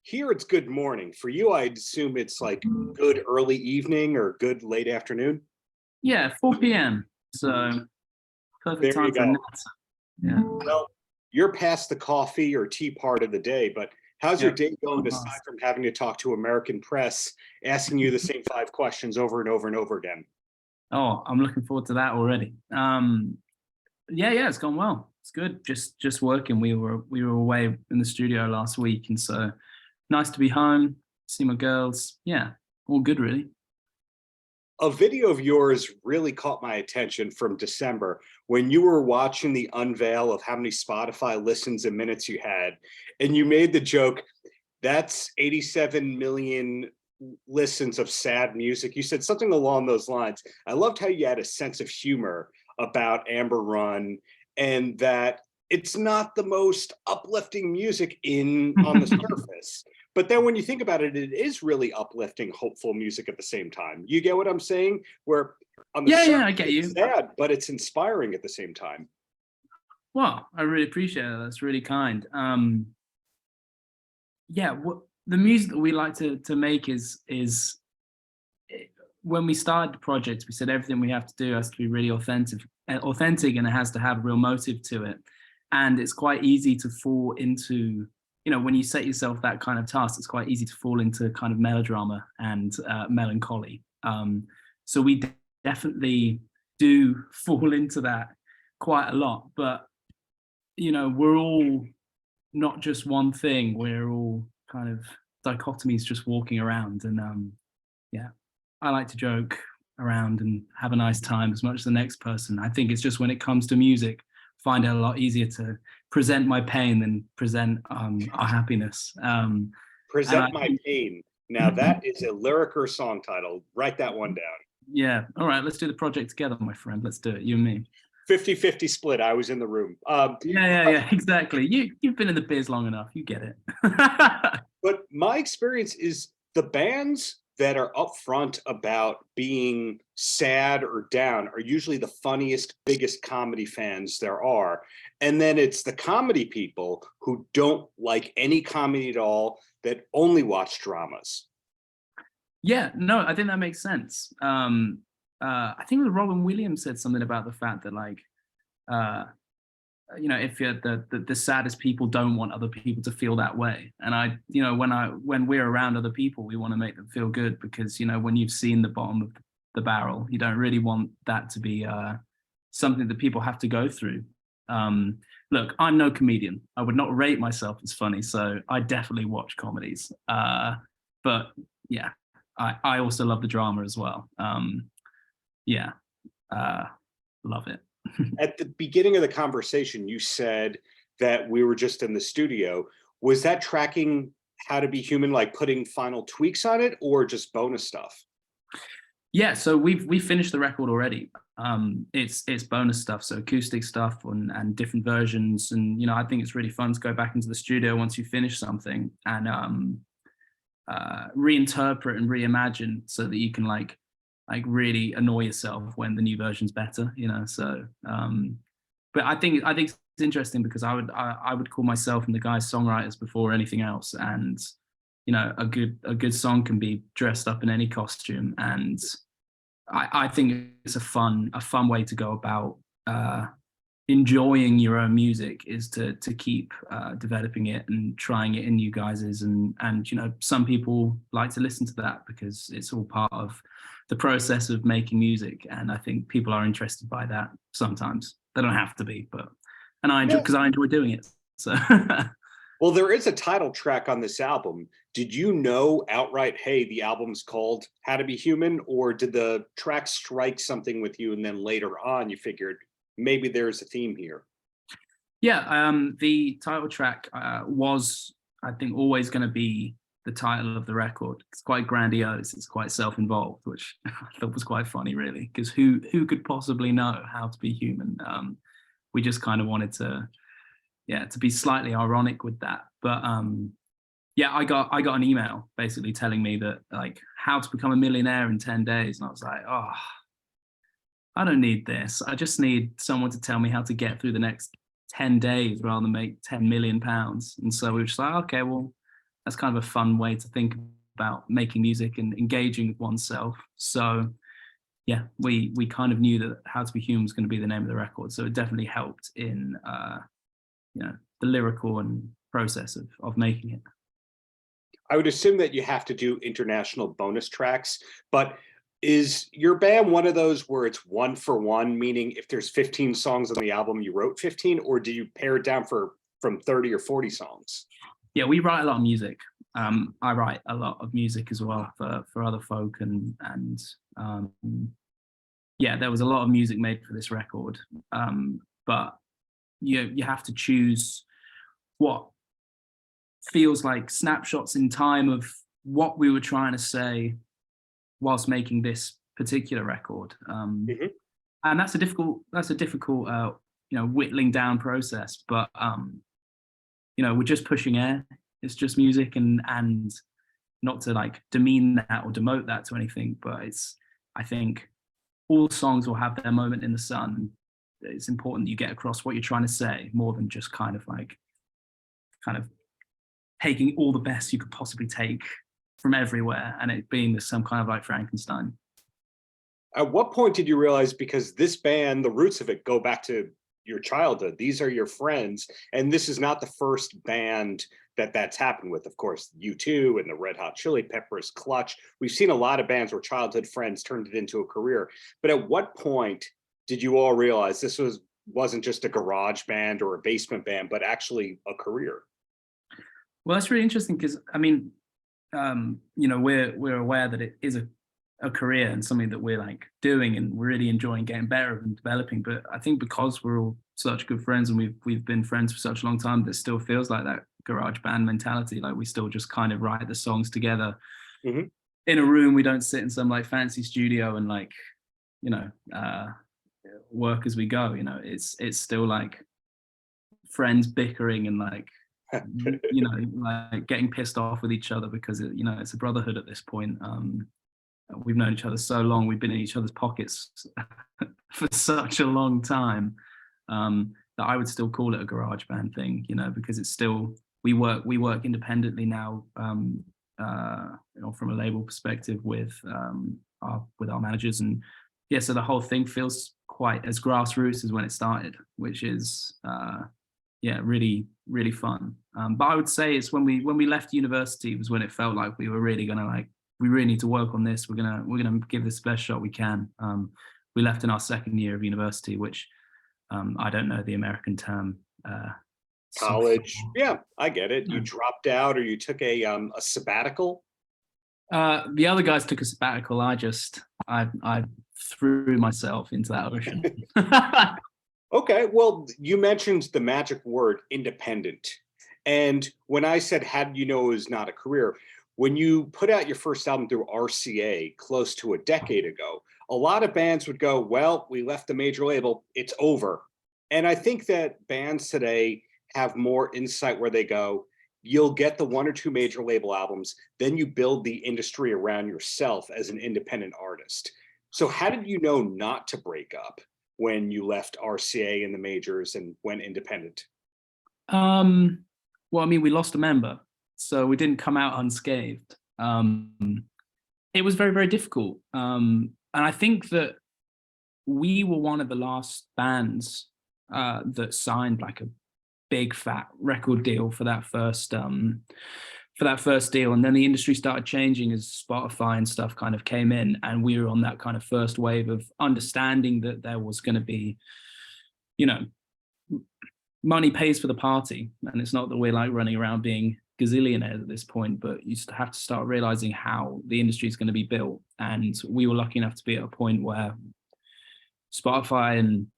Here it's good morning. For you, I'd assume it's like good early evening or good late afternoon. Yeah, 4 p.m. So perfect There you time for a go. nap. Yeah. Well, you're past the coffee or tea part of the day, but how's your Yeah. day going aside from having to talk to American press, asking you the same 5 questions over and over and over again? Oh, I'm looking forward to that already. Yeah, it's gone well. It's good. Just working. We were away in the studio last week, and so nice to be home, see my girls. Yeah, all good really. A video of yours really caught my attention from December when you were watching the unveil of how many Spotify listens and minutes you had. And you made the joke, that's 87 million listens of sad music. You said something along those lines. I loved how you had a sense of humor about Amber Run and that it's not the most uplifting music on the surface. But then when you think about it, it is really uplifting, hopeful music at the same time. You get what I'm saying? Where on the surface, I get you. it's sad, but it's inspiring at the same time. Well, I really appreciate it. That's really kind. Yeah, what the music that we like to make is when we started the project, we said everything we have to do has to be really authentic, and it has to have a real motive to it. And it's quite easy to fall into, when you set yourself that kind of task, it's quite easy to fall into kind of melodrama and melancholy. So we definitely do fall into that quite a lot. But, we're all not just one thing. We're all kind of dichotomies just walking around. And yeah, I like to joke around and have a nice time as much as the next person. I think it's just when it comes to music, find it a lot easier to present my pain than present our happiness. Present my pain. Now that is a lyric or song title. Write that one down. Yeah. All right. Let's do the project together, my friend. Let's do it. You and me. 50-50 split. I was in the room. Yeah. Exactly. You've been in the biz long enough. You get it. But my experience is the bands that are upfront about being sad or down are usually the funniest, biggest comedy fans there are. And then it's the comedy people who don't like any comedy at all, that only watch dramas. Yeah, no, I think that makes sense. I think Robin Williams said something about the fact that if you're the saddest people don't want other people to feel that way. And when we're around other people, we want to make them feel good because, when you've seen the bottom of the barrel, you don't really want that to be something that people have to go through. Look, I'm no comedian. I would not rate myself as funny, so I definitely watch comedies. But yeah, I also love the drama as well. Love it. At the beginning of the conversation, you said that we were just in the studio. Was that tracking How to Be Human, like putting final tweaks on it, or just bonus stuff? Yeah, so we finished the record already. It's bonus stuff, so acoustic stuff and different versions. And I think it's really fun to go back into the studio once you finish something and reinterpret and reimagine so that you can like really annoy yourself when the new version's better, so but I think it's interesting because I would call myself and the guys songwriters before anything else. And a good song can be dressed up in any costume, and I think it's a fun way to go about enjoying your own music, is to keep developing it and trying it in new guises. And some people like to listen to that because it's all part of the process of making music. And I think people are interested by that sometimes. They don't have to be, and I enjoy, because I enjoy doing it. So well, there is a title track on this album. Did you know outright, hey, the album's called How to Be Human, or did the track strike something with you and then later on you figured maybe there's a theme here? Yeah, the title track was, I think, always going to be the title of the record. It's quite grandiose. It's quite self-involved, which I thought was quite funny, really, because who could possibly know how to be human? We just kind of wanted to be slightly ironic with that. But I got an email basically telling me that, like, how to become a millionaire in 10 days. And I was like, oh, I don't need this. I just need someone to tell me how to get through the next 10 days rather than make £10 million. And so we were just like, okay, well, that's kind of a fun way to think about making music and engaging with oneself. So yeah, we kind of knew that How to Be Human was going to be the name of the record. So it definitely helped in, the lyrical and process of making it. I would assume that you have to do international bonus tracks, but is your band one of those where it's one for one, meaning if there's 15 songs on the album, you wrote 15, or do you pare it down from 30 or 40 songs? Yeah, we write a lot of music. I write a lot of music as well for other folk, and yeah, there was a lot of music made for this record, but you have to choose what feels like snapshots in time of what we were trying to say whilst making this particular record, and that's a difficult whittling down process. But we're just pushing air. It's just music, and not to like demean that or demote that to anything, but I think all songs will have their moment in the sun. It's important that you get across what you're trying to say more than just kind of taking all the best you could possibly take from everywhere and it being some kind of like Frankenstein. At what point did you realize, because this band, the roots of it go back to your childhood, these are your friends, and this is not the first band that's happened with, of course, U2 and the Red Hot Chili Peppers, Clutch. We've seen a lot of bands where childhood friends turned it into a career. But at what point did you all realize this wasn't just a garage band or a basement band, but actually a career? Well, that's really interesting because, I mean, we're aware that it is a career and something that we're like doing and we're really enjoying getting better and developing. But I think because we're all such good friends and we've been friends for such a long time, that still feels like that garage band mentality. Like we still just kind of write the songs together in a room. We don't sit in some like fancy studio and like, work as we go. It's still like friends bickering and like, like getting pissed off with each other because it's a brotherhood at this point. We've known each other so long, we've been in each other's pockets for such a long time, that I would still call it a garage band thing, because it's still, we work independently now, from a label perspective with our managers, and yeah, so the whole thing feels quite as grassroots as when it started, which is really, really fun. But I would say it's when we left university was when it felt like we were really gonna we really need to work on this. We're gonna give this the best shot we can. We left in our second year of university, which I don't know the American term. College. Yeah, I get it. You dropped out, or you took a sabbatical. The other guys took a sabbatical. I threw myself into that ocean. Okay, well, you mentioned the magic word independent. And when I said, how did you know it was not a career? When you put out your first album through RCA close to a decade ago, a lot of bands would go, well, we left the major label, it's over. And I think that bands today have more insight where they go, you'll get the one or two major label albums, then you build the industry around yourself as an independent artist. So how did you know not to break up when you left RCA and the majors and went independent? Well, I mean, we lost a member, so we didn't come out unscathed. It was very, very difficult. And I think that we were one of the last bands that signed like a big fat record deal for that first deal, and then the industry started changing as Spotify and stuff kind of came in, and we were on that kind of first wave of understanding that there was going to be, money pays for the party, and it's not that we're like running around being gazillionaires at this point, but you have to start realizing how the industry is going to be built. And we were lucky enough to be at a point where Spotify and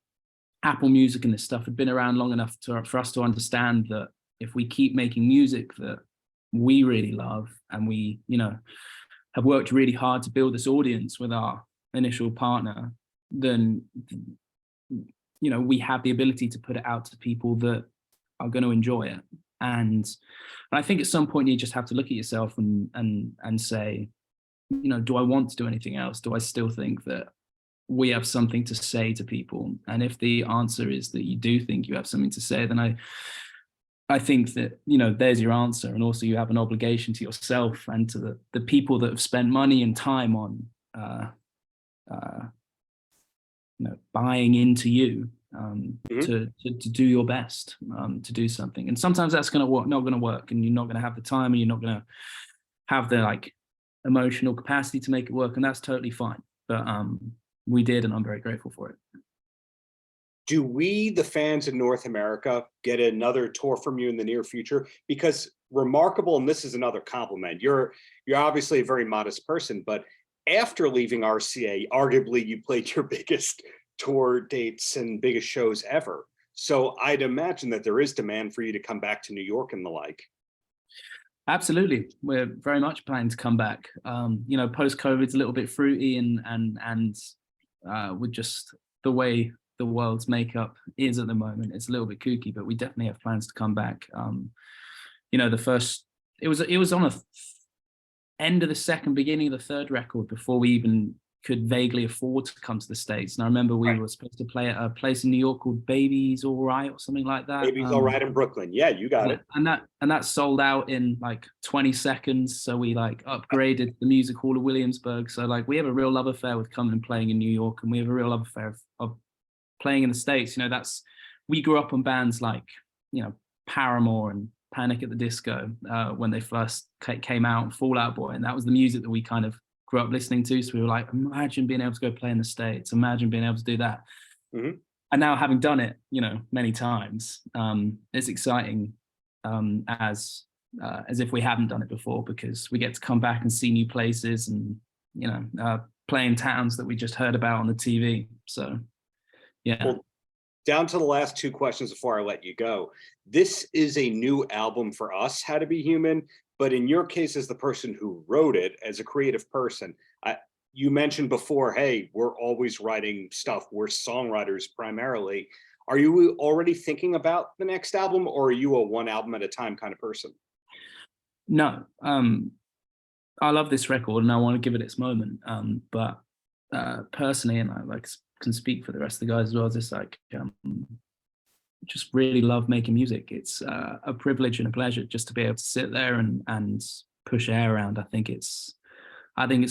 Apple Music and this stuff had been around long enough for us to understand that if we keep making music that we really love, and we, have worked really hard to build this audience with our initial partner, then, we have the ability to put it out to people that are going to enjoy it. And I think at some point you just have to look at yourself and say, do I want to do anything else? Do I still think that we have something to say to people? And if the answer is that you do think you have something to say, then I think that, you know, there's your answer. And also you have an obligation to yourself and to the people that have spent money and time on, you know, buying into you, to do your best, to do something. And sometimes that's not going to work, and you're not going to have the time, and you're not going to have the like emotional capacity to make it work. And that's totally fine. But we did, and I'm very grateful for it. Do we, the fans in North America, get another tour from you in the near future? Because remarkable, and this is another compliment, you're obviously a very modest person, but after leaving RCA, arguably you played your biggest tour dates and biggest shows ever. So I'd imagine that there is demand for you to come back to New York and the like. Absolutely, we're very much planning to come back. You know, post-COVID's a little bit fruity, and with just the way the world's makeup is at the moment, it's a little bit kooky, but we definitely have plans to come back. You know, it was on a end of the second, beginning of the third record before we even could vaguely afford to come to the States. And I remember we were supposed to play at a place in New York called Baby's All Right or something like that. Baby's All Right in Brooklyn. Yeah, you got it. And that sold out in like 20 seconds. So we like upgraded the Music Hall of Williamsburg. So like we have a real love affair with coming and playing in New York, and we have a real love affair of playing in the States. You know, we grew up on bands like, you know, Paramore and Panic at the Disco when they first came out, and Fall Out Boy, and that was the music that we kind of grew up listening to. So we were like, imagine being able to go play in the States, imagine being able to do that. And now, having done it, you know, many times, it's exciting as if we haven't done it before, because we get to come back and see new places, and, you know, play in towns that we just heard about on the TV. So yeah. Well, down to the last two questions before I let you go. This is a new album for us, How to Be Human, but in your case, as the person who wrote it, as a creative person, you mentioned before, hey, we're always writing stuff. We're songwriters primarily. Are you already thinking about the next album, or are you a one album at a time kind of person? No, I love this record and I want to give it its moment. But personally, and I can speak for the rest of the guys as well, just like just really love making music. It's a privilege and a pleasure just to be able to sit there and push air around. I think it's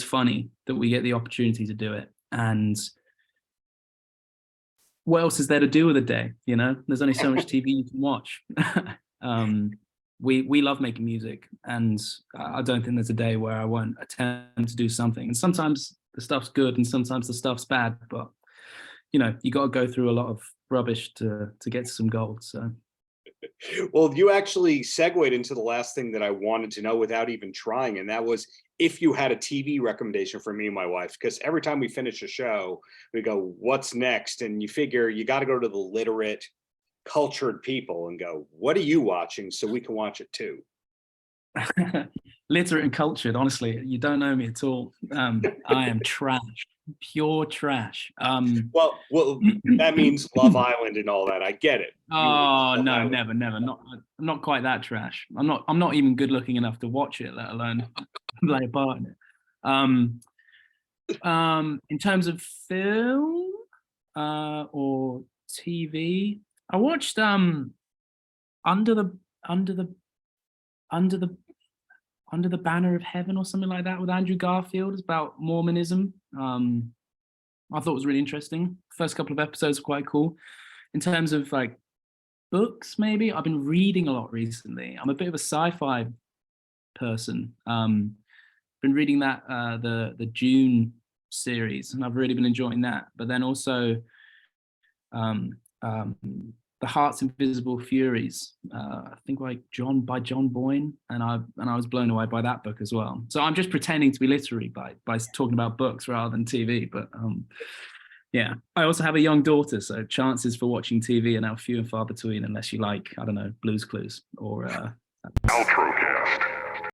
funny that we get the opportunity to do it. And what else is there to do with a day? You know, there's only so much TV you can watch. We love making music, and I don't think there's a day where I won't attempt to do something. And sometimes the stuff's good and sometimes the stuff's bad, but you know, you got to go through a lot of rubbish to get to some gold. So, well, you actually segued into the last thing that I wanted to know without even trying, and that was if you had a TV recommendation for me and my wife. Because every time we finish a show, we go, "What's next?" And you figure you got to go to the literate, cultured people and go, "What are you watching?" So we can watch it too. Literate and cultured, honestly, you don't know me at all. I am trash, pure trash. Well, that means Love Island and all that. I get it. Oh no, never. I'm not quite that trash. I'm not even good looking enough to watch it, let alone play a part in it. In terms of film or TV, I watched Under the Banner of Heaven or something like that with Andrew Garfield. It's about Mormonism. I thought it was really interesting. First couple of episodes were quite cool. In terms of like books, maybe I've been reading a lot recently. I'm a bit of a sci-fi person. Been reading that the Dune series, and I've really been enjoying that. But then also The Heart's Invisible Furies, I think by John Boyne, and I was blown away by that book as well. So I'm just pretending to be literary by talking about books rather than TV. But yeah, I also have a young daughter, so chances for watching TV are now few and far between, unless you like, I don't know, Blue's Clues or Paltrocast.